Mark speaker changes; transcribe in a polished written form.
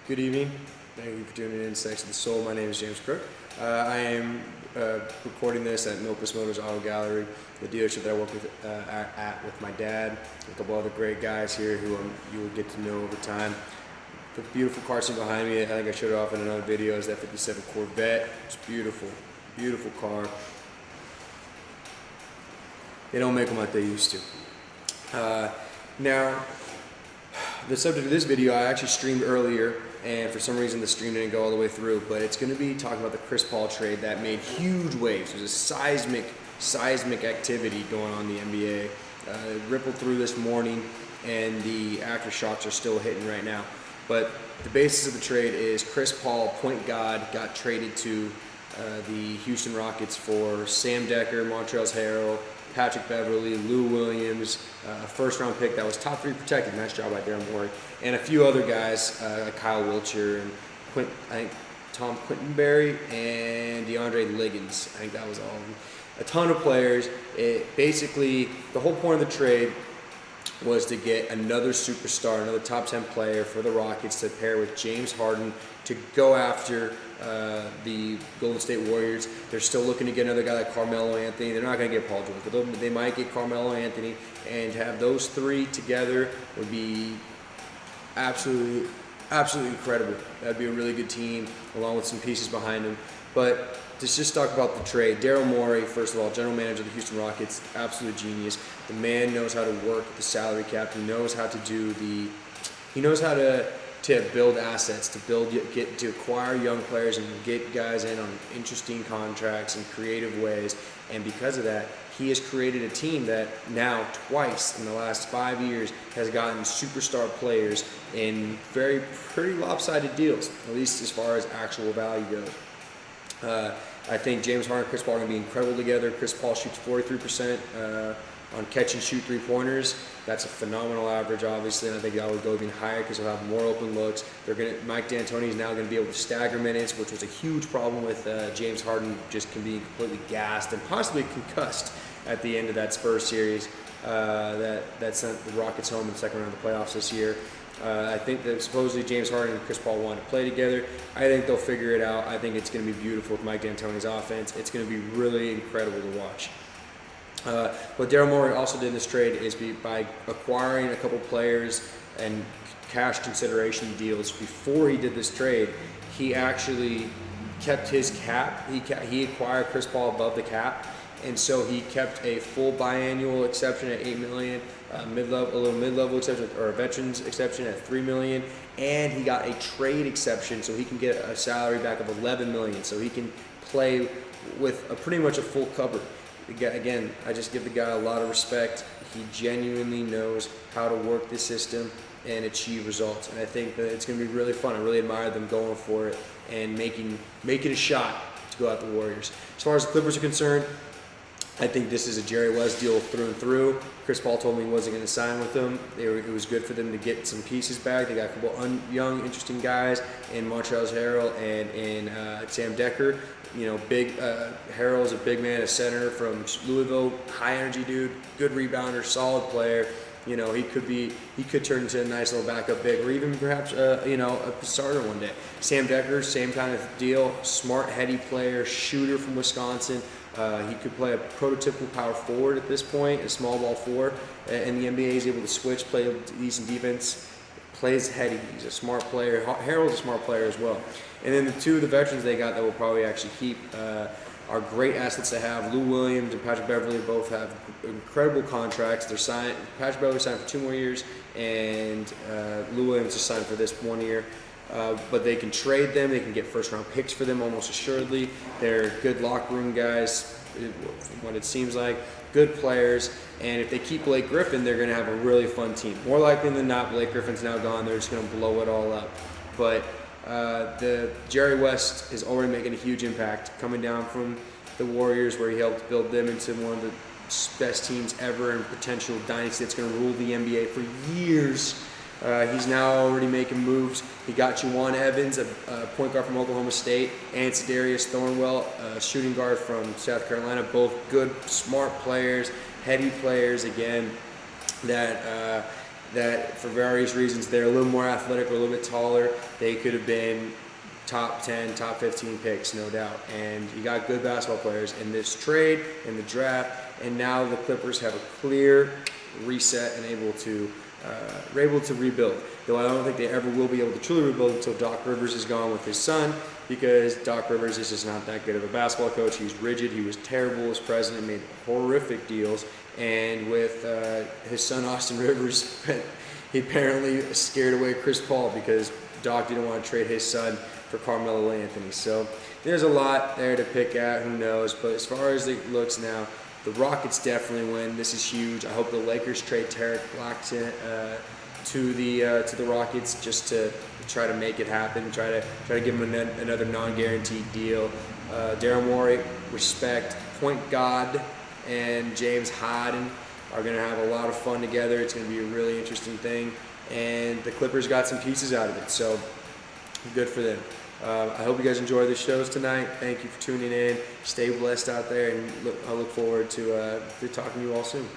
Speaker 1: Good evening. Thank you for tuning in to Sex of the Soul. My name is James Crook. I am recording this at Milpas Motors Auto Gallery, the dealership that I work with with my dad, a couple other great guys here who you will get to know over time. The beautiful car scene behind me, I think I showed it off in another video, is that 57 Corvette. It's beautiful, beautiful car. They don't make them like they used to. Now, the subject of this video I actually streamed earlier, and for some reason the stream didn't go all the way through, but it's going to be talking about the Chris Paul trade that made huge waves. There's a seismic activity going on in the NBA. It rippled through this morning, and the aftershocks are still hitting right now. But the basis of the trade is Chris Paul, point guard, got traded to the Houston Rockets for Sam Decker, Montrezl Harrell, Patrick Beverly, Lou Williams, a first-round pick that was top 3 protected. Nice job by Daryl Morey, and a few other guys like Kyle Wiltshire and Tom Quintonberry and DeAndre Liggins. I think that was all of them. A ton of players. Basically, the whole point of the trade was to get another superstar, another top 10 player for the Rockets to pair with James Harden to go after the Golden State Warriors. They're still looking to get another guy like Carmelo Anthony. They're not going to get Paul George, but they might get Carmelo Anthony, and to have those three together would be absolutely incredible. That'd be a really good team, along with some pieces behind them. But to just talk about the trade, Daryl Morey, first of all, general manager of the Houston Rockets, absolute genius. The man knows how to work the salary cap. He knows how to to build assets, to acquire young players and get guys in on interesting contracts in creative ways. And because of that, he has created a team that now twice in the last 5 years has gotten superstar players in pretty lopsided deals, at least as far as actual value goes. I think James Harden and Chris Paul are going to be incredible together. Chris Paul shoots 43% on catch and shoot three-pointers. That's a phenomenal average, obviously, and I think that would go even higher because he'll have more open looks. Mike D'Antoni is now going to be able to stagger minutes, which was a huge problem with James Harden just being completely gassed and possibly concussed at the end of that Spurs series that sent the Rockets home in the second round of the playoffs this year. I think that supposedly James Harden and Chris Paul want to play together. I think they'll figure it out. I think it's going to be beautiful with Mike D'Antoni's offense. It's going to be really incredible to watch. What Daryl Morey also did in this trade is by acquiring a couple players and cash consideration deals before he did this trade, he actually kept his cap. He acquired Chris Paul above the cap, and so he kept a full biannual exception at $8 million, a little mid-level exception, or a veterans exception at $3 million, and he got a trade exception so he can get a salary back of $11 million, so he can play with pretty much a full cupboard. Again, I just give the guy a lot of respect. He genuinely knows how to work the system and achieve results, and I think that it's going to be really fun. I really admire them going for it and making a shot to go out the Warriors. As far as the Clippers are concerned, I think this is a Jerry West deal through and through. Chris Paul told me he wasn't going to sign with them. It was good for them to get some pieces back. They got a couple young, interesting guys in Montrezl Harrell and in Sam Decker. You know, Harrell's a big man, a center from Louisville, high energy dude, good rebounder, solid player. You know, he could turn into a nice little backup big, or even perhaps a starter one day. Sam Decker, same kind of deal, smart, heady player, shooter from Wisconsin. He could play a prototypical power forward at this point, a small ball four. In the NBA, he's able to switch, play decent defense, plays heady. He's a smart player. Harrell's a smart player as well. And then the two of the veterans they got that will probably actually keep are great assets to have. Lou Williams and Patrick Beverly both have incredible contracts. They're signed. Patrick Beverly signed for 2 more years, and Lou Williams is signed for this 1 year. But they can trade them. They can get first-round picks for them almost assuredly. They're good locker room guys, what it seems like. Good players. And if they keep Blake Griffin, they're going to have a really fun team. More likely than not, Blake Griffin's now gone. They're just going to blow it all up. But the Jerry West is already making a huge impact, coming down from the Warriors, where he helped build them into one of the best teams ever and potential dynasty that's going to rule the NBA for years. He's now already making moves. He got Juwan Evans, a point guard from Oklahoma State, and Darius Thornwell, a shooting guard from South Carolina. Both good, smart players, heady players, again, that that for various reasons they're a little more athletic or a little bit taller. They could have been top 10, top 15 picks, no doubt. And you got good basketball players in this trade, in the draft, and now the Clippers have a clear reset and are able to rebuild. Though I don't think they ever will be able to truly rebuild until Doc Rivers is gone with his son, because Doc Rivers is just not that good of a basketball coach. He's rigid. He was terrible as president, made horrific deals. And with his son Austin Rivers, he apparently scared away Chris Paul because Doc didn't want to trade his son for Carmelo Anthony. So there's a lot there to pick at. Who knows? But as far as it looks now, the Rockets definitely win. This is huge. I hope the Lakers trade Tarek Black to the Rockets just to try to make it happen. Try to give him another non-guaranteed deal. Daryl Morey, respect. Point God and James Harden are going to have a lot of fun together. It's going to be a really interesting thing. And the Clippers got some pieces out of it, so good for them. I hope you guys enjoy the shows tonight. Thank you for tuning in. Stay blessed out there, and I look forward to talking to you all soon.